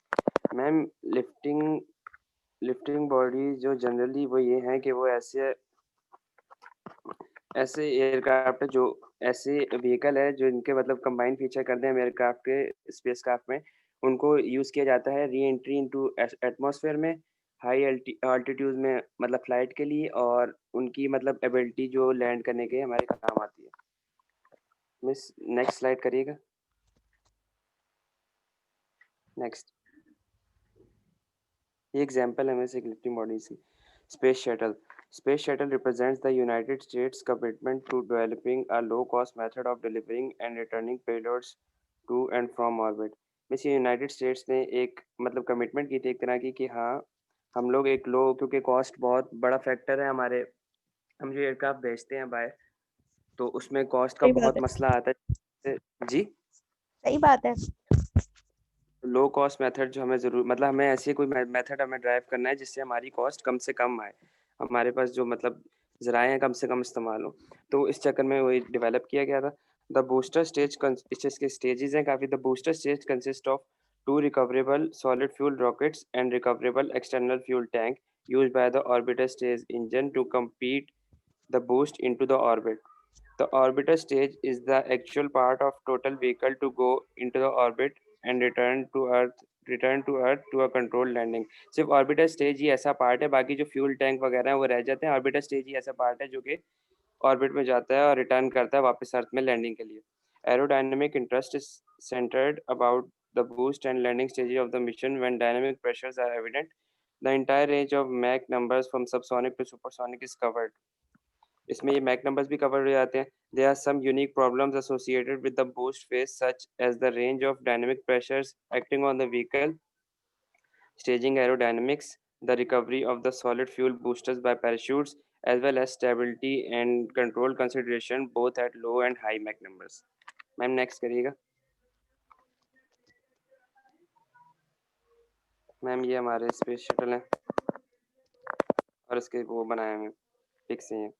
Ma'am lifting body जो generally वो ये हैं कि वो ऐसे aircraft है जो ऐसे व्हीकल है जो इनके मतलब कंबाइन फीचर करते हैं एयरक्राफ्ट के स्पेसक्राफ्ट में. उनको यूज़ किया जाता है री एंट्री इनटू एटमॉस्फेयर में हाई अल्टीट्यूड में मतलब फ्लाइट के लिए, और उनकी मतलब एबिलिटी जो लैंड करने के हमारे काम आती है. मिस नेक्स्ट स्लाइड करिएगा. नेक्स्ट. ये एग्जांपल है मिस एक लिफ्टिंग बॉडी की. Space shuttle. Space Shuttle represents the United States' commitment to developing a low-cost method of delivering and returning payloads to and from orbit. Miss ये United states ने एक मतलब commitment की थी एक तरह की कि हाँ हम लोग एक लो, क्योंकि कॉस्ट बहुत बड़ा फैक्टर है हमारे, हम जो एयरक्राफ्ट भेजते हैं बाय, तो उसमें कॉस्ट का सही बात बहुत है. मसला आता है. जी. सही बात है. लो कॉस्ट मेथड जो हमें ज़रूर मतलब हमें ऐसी कोई मेथड हमें ड्राइव करना है जिससे हमारी कॉस्ट कम से कम आए, हमारे पास जो मतलब ज़राए हैं कम से कम इस्तेमाल हो. तो इस चक्कर में वही डेवलप किया गया था. द बूस्टर स्टेज इसके स्टेजेस हैं काफ़ी. The booster stage consist of 2 recoverable solid fuel rockets and recoverable external fuel tank used by the orbiter stage engine to complete the boost into the orbit. The orbiter stage is the actual part of total vehicle to go into the orbit and return to earth to a controlled landing. सिर्फ orbiter stage ही ऐसा part है, बाकी जो fuel tank वगैरह है वो रह जाते हैं. ऑर्बिटर स्टेज ही ऐसा पार्ट है जो कि ऑर्बिट में जाता है और रिटर्न करता है वापस अर्थ में लैंडिंग के लिए. Aerodynamic interest is centered about the boost and landing stages of the mission when dynamic pressures are evident. The entire range of Mach numbers from subsonic to supersonic is covered. इसमें ये Mac numbers भी cover हो जाते हैं. There are some unique problems associated with the boost phase, such as the range of dynamic pressures acting on the vehicle, staging aerodynamics, the recovery of the solid fuel boosters by parachutes, as well as stability and control consideration, both at low and high Mach numbers. Ma'am next करिएगा. Ma'am ये हमारे space shuttle हैं और इसके वो बनाए हुए pics हैं.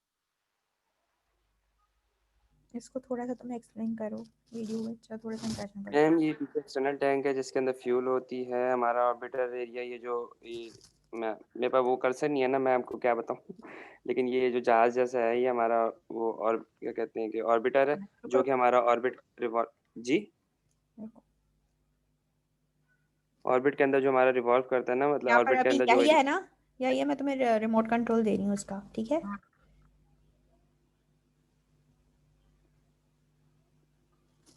इसको थोड़ा सा तुम एक्सप्लेन करो वीडियो में, अच्छा थोड़ा सा इंप्रेशन करो. मैम ये पीछे एक्सटर्नल टैंक है जिसके अंदर फ्यूल होती है. हमारा ऑर्बिटर एरिया ये जो ये मेरे पास वो कर्सर नहीं है ना, मैं आपको क्या बताऊं. लेकिन ये जो जहाज जैसा है ये हमारा वो और क्या कहते हैं कि ऑर्बिटर है जो कि हमारा ऑर्बिट जी ऑर्बिट के अंदर जो हमारा रिवॉल्व करता है ना, मतलब यहाँ पर ऑर्बिट के अभी अंदर क्या जो ही है ना, या ये मैं तुम्हें रिमोट कंट्रोल दे रही हूँ उसका, ठीक है.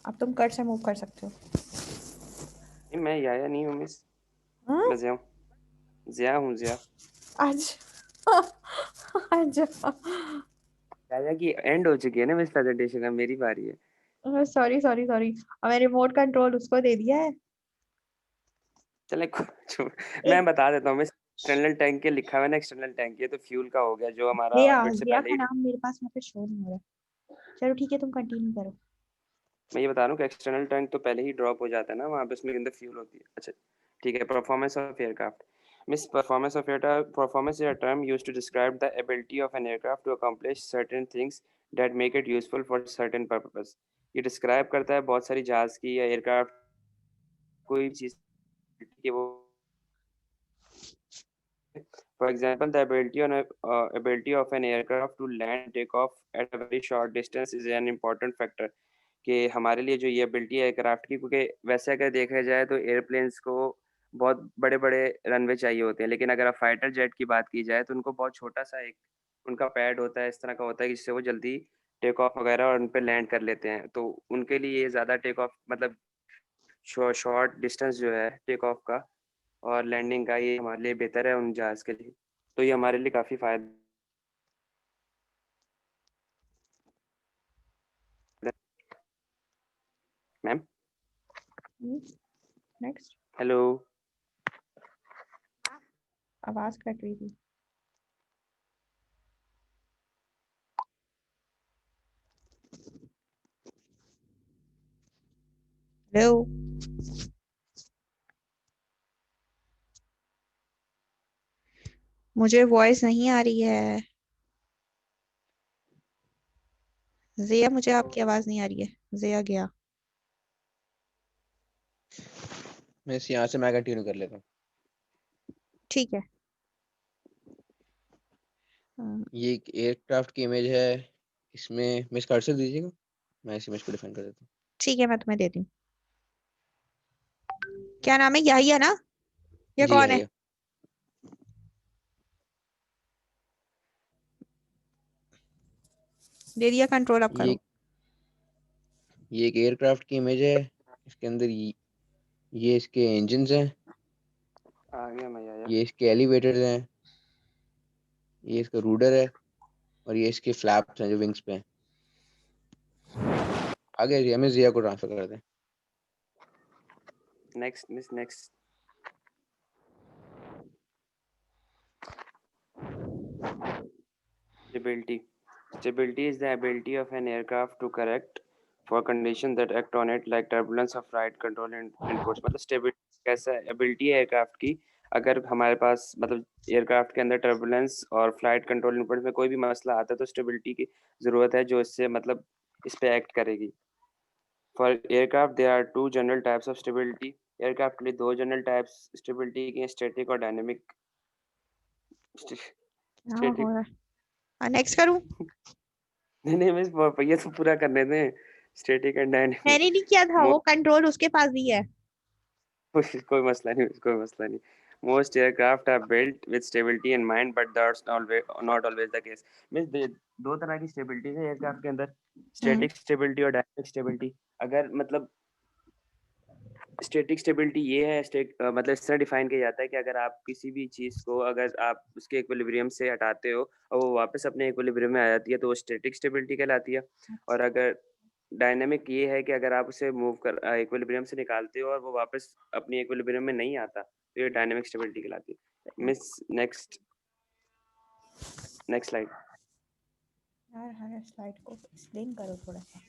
अब तुम कट से मूव कर सकते हो। नहीं, मैं या नहीं हूँ मिस, हाँ? मैं जिया हूँ जिया। आज आज या की एंड हो चुकी है ना मिस प्रेजेंटेशन, अब मेरी बारी है। सॉरी सॉरी सॉरी, मैं रिमोट कंट्रोल उसको दे दिया है। चले मैं बता देता हूँ मिस, एक्सटर्नल टैंक के लिखा हुआ है ना, एक्सटर्नल टैंक, ये तो फ्यूल का हो गया जो हमारा जिया, ऑर्बिट से जिया पहले का ही। नाम मेरे पास यहाँ पे शो नहीं हो रहा। चलो ठीक है, तुम कंटिन्यू करो। मैं ये बता रहा हूँ कि एक्सटर्नल टैंक तो पहले ही ड्रॉप हो जाता है ना वहाँ पे, उसमें अंदर फ्यूल होती है। अच्छा ठीक है, performance of aircraft. Miss performance is a term used to describe the ability of an aircraft to accomplish certain things that make it useful for certain purpose. ये डिस्क्राइब करता है बहुत सारी जहाज की या एयरक्राफ्ट कोई चीज की वो। For example, ability of an aircraft to land and take off at a very short distance is an important factor. कि हमारे लिए जो ये एबिलिटी है एयरक्राफ्ट की, क्योंकि वैसे अगर देखा जाए तो एयरप्लेन्स को बहुत बड़े बड़े रनवे चाहिए होते हैं, लेकिन अगर आप फाइटर जेट की बात की जाए तो उनको बहुत छोटा सा एक उनका पैड होता है, इस तरह का होता है जिससे वो जल्दी टेक ऑफ वगैरह और उन पर लैंड कर लेते हैं। तो उनके लिए ये ज़्यादा टेक ऑफ मतलब शॉर्ट डिस्टेंस जो है टेक ऑफ का और लैंडिंग का, ये हमारे लिए बेहतर है उन जहाज़ के लिए। तो ये हमारे लिए काफ़ी फायदा। Ma'am next. हेलो। आवाज कट रही थी। हेलो। मुझे वॉइस नहीं आ रही है। जिया, मुझे आपकी आवाज नहीं आ रही है। जिया गया। मिस यहाँ से मैं कंटिन्यू कर लेता हूँ। ठीक है। हाँ, ये एक एयरक्राफ्ट की इमेज है, इसमें मिस कर्सर दीजिएगा, मैं इस इमेज को डिफाइन कर देता हूँ। ठीक है, मैं तुम्हें देती हूँ। क्या नाम है? यही है ना? ये जी कौन है? है। दे दिया, कंट्रोल अप ये करो। ये एक एयरक्राफ्ट की इमेज है, इसके अंदर ये इसके इंजन्स हैं, आ गया मैं आया। ये इसके एलिवेटर्स हैं, ये इसका रूडर है, और ये इसके फ्लैप्स हैं जो विंग्स पे हैं। आगे हमें जिया को ट्रांसफर कर दें। Next miss next. Stability. Stability is the ability of an aircraft to correct for conditions that act on it, like turbulence of flight control and inputs. मतलब stability कैसा एबिलिटी है एयरक्राफ्ट की, अगर हमारे पास मतलब एयरक्राफ्ट के अंदर टर्बुलेंस और फ्लाइट कंट्रोल इनपुट में कोई भी मसला आता है तो स्टेबिलिटी की जरूरत है जो इससे मतलब इस पे एक्ट करेगी। For aircraft there are two general types of stability. Aircraft के लिए दो जनरल टाइप्स स्टेबिलिटी के, स्टैटिक और डायनेमिक। हाँ, हो स्टैटिक। रहा है। नेक्स्ट करूँ? नहीं मिस, ये तो पूरा करने दें। Static and dynamic. मैंने नहीं किया था, वो कंट्रोल उसके पास ही है। कोई मसला नहीं, कोई मसला नहीं। Most aircraft are built with stability in mind, but that's not always the case. Means दो तरह की स्टेबिलिटी है एयरक्राफ्ट के अंदर, स्टैटिक स्टेबिलिटी और डायनेमिक स्टेबिलिटी। अगर मतलब स्टैटिक स्टेबिलिटी ये है, मतलब इस तरह डिफाइन किया जाता है कि अगर आप किसी भी चीज़ को अगर आप उसके इक्विलिब्रियम से हटाते हो और वो वापस अपने इक्विलिब्रियम में आ जाती है तो वो स्टैटिक स्टेबिलिटी कहलाती है। और अगर डायनेमिक ये है कि अगर आप उसे मूव कर इक्विलिब्रियम से निकालते हो और वो वापस अपनी इक्विलिब्रियम में नहीं आता तो ये डायनेमिक स्टेबिलिटी कहलाती है। Miss next next slide. यार हर स्लाइड को एक्सप्लेन करो थोड़ा सा।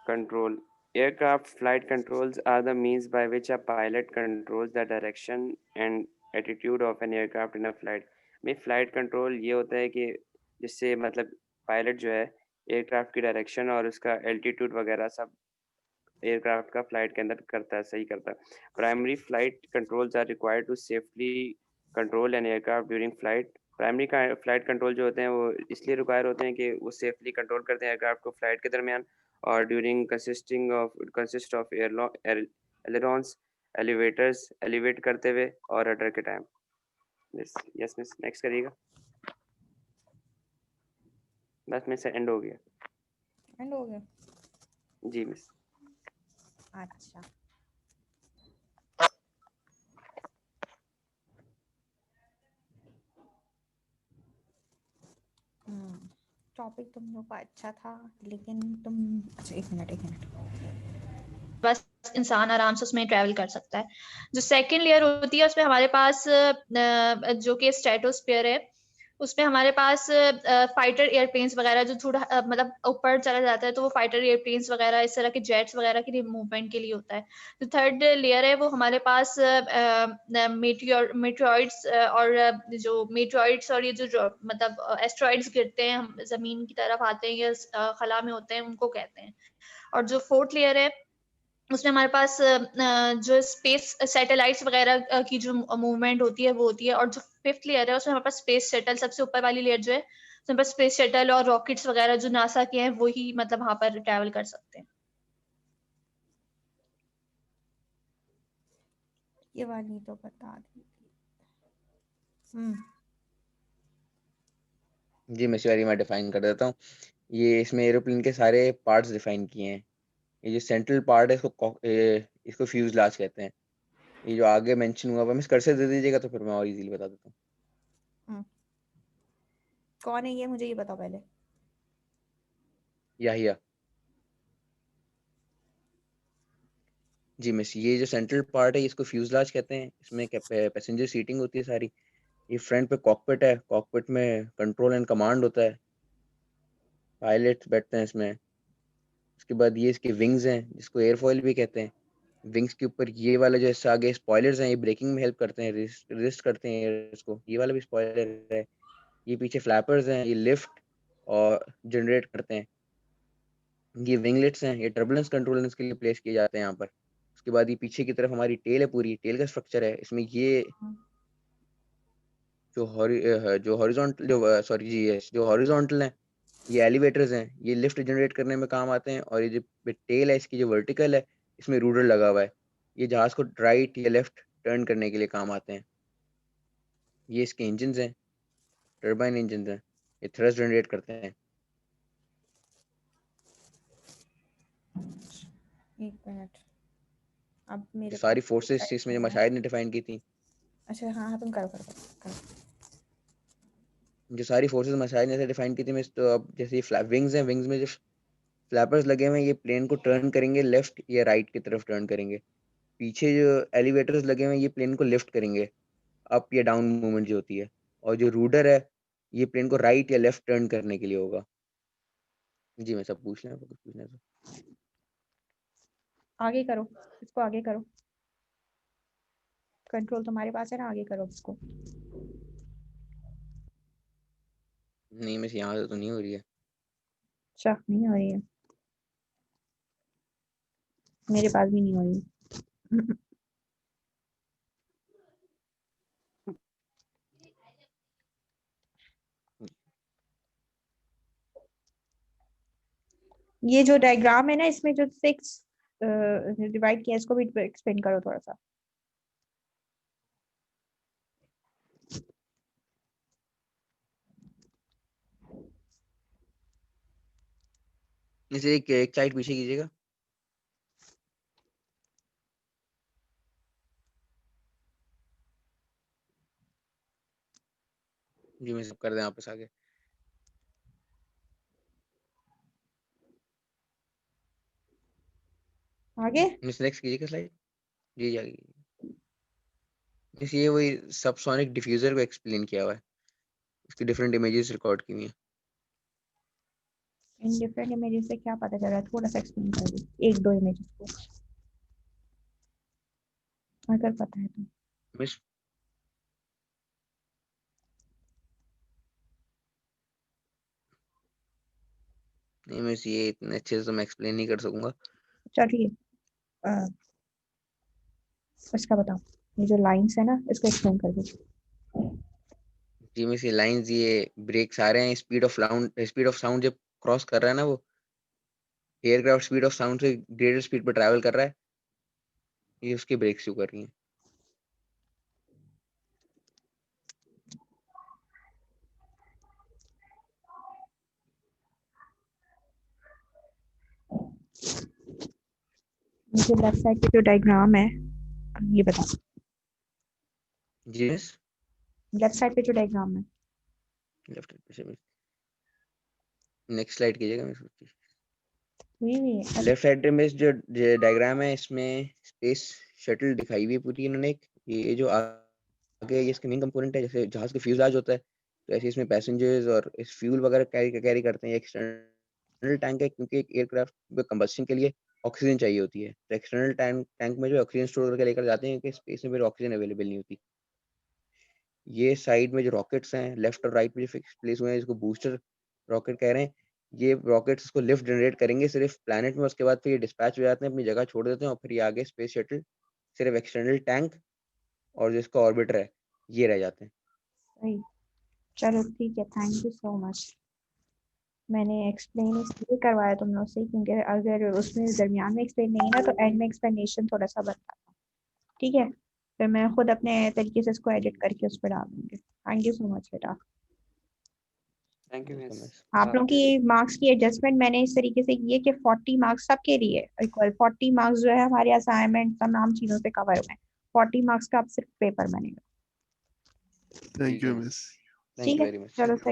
Control. Aircraft flight controls are the means by which a pilot controls the direction and attitude of an aircraft in a flight. में flight control ये होता है कि जिससे मतलब पायलट जो है एयरक्राफ्ट की डायरेक्शन और उसका एल्टीट्यूड वगैरह सब एयरक्राफ्ट का फ्लाइट के अंदर करता है, सही करता है। Primary flight controls are required to safely control an aircraft during flight. Primary flight control जो होते हैं वो इसलिए रिक्वायर होते हैं कि वो सेफली कंट्रोल करते हैं एयरक्राफ्ट को फ्लाइट के दरमियान और during consist of ailerons, elevators elevate करते हुए और रडर के टाइम। यस मिस नेक्स्ट करिएगा। बस मिस एंड हो गया। एंड हो गया। जी मिस। अच्छा, टॉपिक तुम लोग का अच्छा था, लेकिन तुम, अच्छा एक मिनट बस इंसान आराम से उसमें ट्रैवल कर सकता है। जो सेकंड लेयर होती है उसमें हमारे पास जो कि स्ट्रेटोस्फीयर है, उसमें हमारे पास फाइटर एयरप्लेन्स वगैरह जो थोड़ा मतलब ऊपर चला जाता है, तो वो फाइटर एयरप्लेन्स वगैरह इस तरह के जेट्स वगैरह के लिए मूवमेंट के लिए होता है। जो थर्ड लेयर है वो हमारे पास मेटेओइड्स और जो मेटेओइड्स और ये जो मतलब एस्ट्रॉइड्स गिरते हैं, हम जमीन की तरफ आते हैं या खला में होते हैं, उनको कहते हैं। और जो फोर्थ लेयर है उसमें हमारे पास जो स्पेस सैटेलाइट्स वगैरह की जो मूवमेंट होती है वो होती है। और जो फिफ्थ लेयर है उसमें हमारे पास स्पेस शटल, सबसे ऊपर वाली लेयर जो है उसमें बस स्पेस शटल और रॉकेट्स वगैरह जो नासा के हैं वो ही मतलब वहां पर ट्रैवल कर सकते हैं। ये वाली तो बता दी। जी मैं इसी बारे में डिफाइन कर देता हूँ। ये इसमें एरोप्लेन के सारे पार्ट्स डिफाइन किए हैं। ये जो सेंट्रल पार्ट है इसको फ्यूजलाज कहते हैं। ये जो आगे मेंशन हुआ हुआ, मैं कर्सर दे दीजिएगा तो फिर मैं और इजीली बता देता हूँ। कौन है ये, मुझे ये बताओ पहले। याहिया। जी मिस, ये जो सेंट्रल पार्ट है इसको फ्यूजलाज कहते हैं। इसमें पैसेंजर सीटिंग होती है सारी। ये फ्रंट पे कॉकपिट है, कॉकपिट में कंट्रोल एंड कमांड होता है, पायलट्स बैठते हैं इसमें। उसके बाद ये इसके विंग्स हैं जिसको एयरफॉइल भी कहते हैं। विंग्स के ऊपर ये वाला जो इससे आगे स्पॉयलर्स हैं, ये ब्रेकिंग में हेल्प करते हैं, रेसिस्ट करते हैं इसको। ये वाला भी स्पॉयलर है। ये पीछे फ्लैपर्स हैं, ये लिफ्ट और जनरेट करते हैं। ये विंगलेट्स हैं, ये टर्बुलेंस कंट्रोलेंस के लिए प्लेस किए जाते हैं यहाँ पर। उसके बाद ये पीछे की तरफ हमारी टेल है, पूरी टेल का स्ट्रक्चर है। इसमें ये जो हॉरिजॉन्टल जो सॉरी जी यस जो हॉरिजॉन्टल है, ये एलिवेटर्स हैं, ये लिफ्ट जनरेट करने में काम आते हैं। और ये जो टेल है इसकी जो वर्टिकल है, इसमें रूडर लगा हुआ है, ये जहाज को राइट या लेफ्ट टर्न करने के लिए काम आते हैं। ये इसके इंजन हैं, टर्बाइन इंजन हैं, ये थ्रस्ट जनरेट करते हैं। एक मिनट, अब मेरे सारी पास फोर्सेस इसमें जो मशाहिद ने डिफाइन की थी, अच्छा हाँ हाँ, तुम करो। जो सारी फोर्सेस मशाहिद ने डिफाइन की थी, मैं तो अब जैसे ये विंग्स हैं, विंग्स में जो फ्लैपर्स लगे हुए हैं, ये प्लेन को टर्न करेंगे लेफ्ट या राइट की तरफ टर्न करेंगे। पीछे जो एलिवेटर्स लगे हुए हैं, ये प्लेन को लिफ्ट करेंगे, अप या डाउन मूवमेंट जो होती है। और जो रूडर है, ये प्लेन को राइट या लेफ्ट टर्न करने के लिए होगा। जी मैं सब पूछ लें, आपको कुछ पूछना है तो। आगे करो, इसको आगे करो, कंट्रोल तुम्हारे पास है ना, आगे करो इसको। नहीं मिस, यहाँ से तो नहीं हो रही है। अच्छा, नहीं हो रही है, मेरे पास भी नहीं हो रही है। ये जो डायग्राम है ना, इसमें जो 6 डिवाइड किया, इसको भी एक्सप्लेन करो थोड़ा सा। इसे एक साइड पीछे कीजिएगा। जी मैं सब कर दें वापस आगे। आगे मिस नेक्स्ट कीजिएगा स्लाइड। जी जी आगे। मिस ये वही सबसोनिक डिफ्यूजर को एक्सप्लेन किया हुआ है, उसकी डिफरेंट इमेजेस रिकॉर्ड की हुई हैं। इन डिफरेंट इमेजेस से क्या पता चल रहा है, थोड़ा सा एक्सप्लेन कर दो, एक दो इमेजेस को, अगर पता है तो। मिस नहीं मिस, ये इतने अच्छे से तो मैं एक्सप्लेन नहीं कर सकूंगा। चलिए इसका बताओ, ये जो लाइंस है ना, इसको एक्सप्लेन कर दो। जी मिस, ये लाइंस, ये ब्रेक्स आ रहे हैं, स्पीड ऑफ साउंड जब क्रॉस कर रहा है ना, वो एयरक्राफ्ट स्पीड ऑफ साउंड से ग्रेटर स्पीड पर ट्रैवल कर रहा है, ये उसके ब्रेक शो कर रही हैं। मुझे लेफ्ट साइड पे जो डायग्राम है ये बता। जी मिस, लेफ्ट साइड पे जो डायग्राम है लेफ्ट से नेक्स्ट स्लाइड कीजिएगा मिस। हुई हुई है। लेफ्ट साइड में जो डायग्राम है इसमें स्पेस शटल दिखाई हुई है पूरी इन्होंने एक। ये जो आगे ये इसके मेन कंपोनेंट है, जैसे जहाज का फ्यूजलाज होता है तो ऐसे इसमें पैसेंजर्स और इस फ्यूल वगैरह कैरी करते हैं। एक्सटर्नल टैंक है क्योंकि एक एयरक्राफ्ट में कंबस्शन के लिए ऑक्सीजन चाहिए होती है, तो एक्सटर्नल टैंक में जो ऑक्सीजन स्टोर करके लेकर जाते हैं क्योंकि स्पेस में फिर ऑक्सीजन अवेलेबल नहीं होती। ये साइड में जो रॉकेट्स हैं लेफ्ट और राइट में जो फिक्स प्लेस हुए हैं इसको बूस्टर रॉकेट कह रहे हैं। ये रॉकेट्स को लिफ्ट जनरेट करेंगे सिर्फ प्लैनेट में, उसके बाद फिर ये डिस्पैच हो जाते हैं, अपनी जगह छोड़ देते हैं और फिर ये आगे स्पेस शटल सिर्फ एक्सटर्नल टैंक और जिसका ऑर्बिटर है ये रह जाते हैं। सही, चलो ठीक है, थैंक यू सो मच। मैंने एक्सप्लेन इसलिए करवाया तुम लोग से क्योंकि अगर उसमें दरमियान में एक्सप्लेन नहीं ना तो एंड में एक्सप्लेनेशन थोड़ा सा बनता था। ठीक है, फिर मैं खुद अपने तरीके से इसको एडिट करके उस पर डाल दूंगी। थैंक यू सो मच बेटा। Thank you welcome miss. Miss. आप लोगों की मार्क्स की एडजस्टमेंट मैंने इस तरीके से की है कि 40 मार्क्स सबके लिए इक्वल। 40 मार्क्स जो है हमारे असाइनमेंट तमाम चीजों से कवर हुए हैं। 40 मार्क्स का अब सिर्फ पेपर बनेगा। थैंक ठीक है यू मिस, मिस। थैंक ठीक यू है, वेरी मच। चलो सही।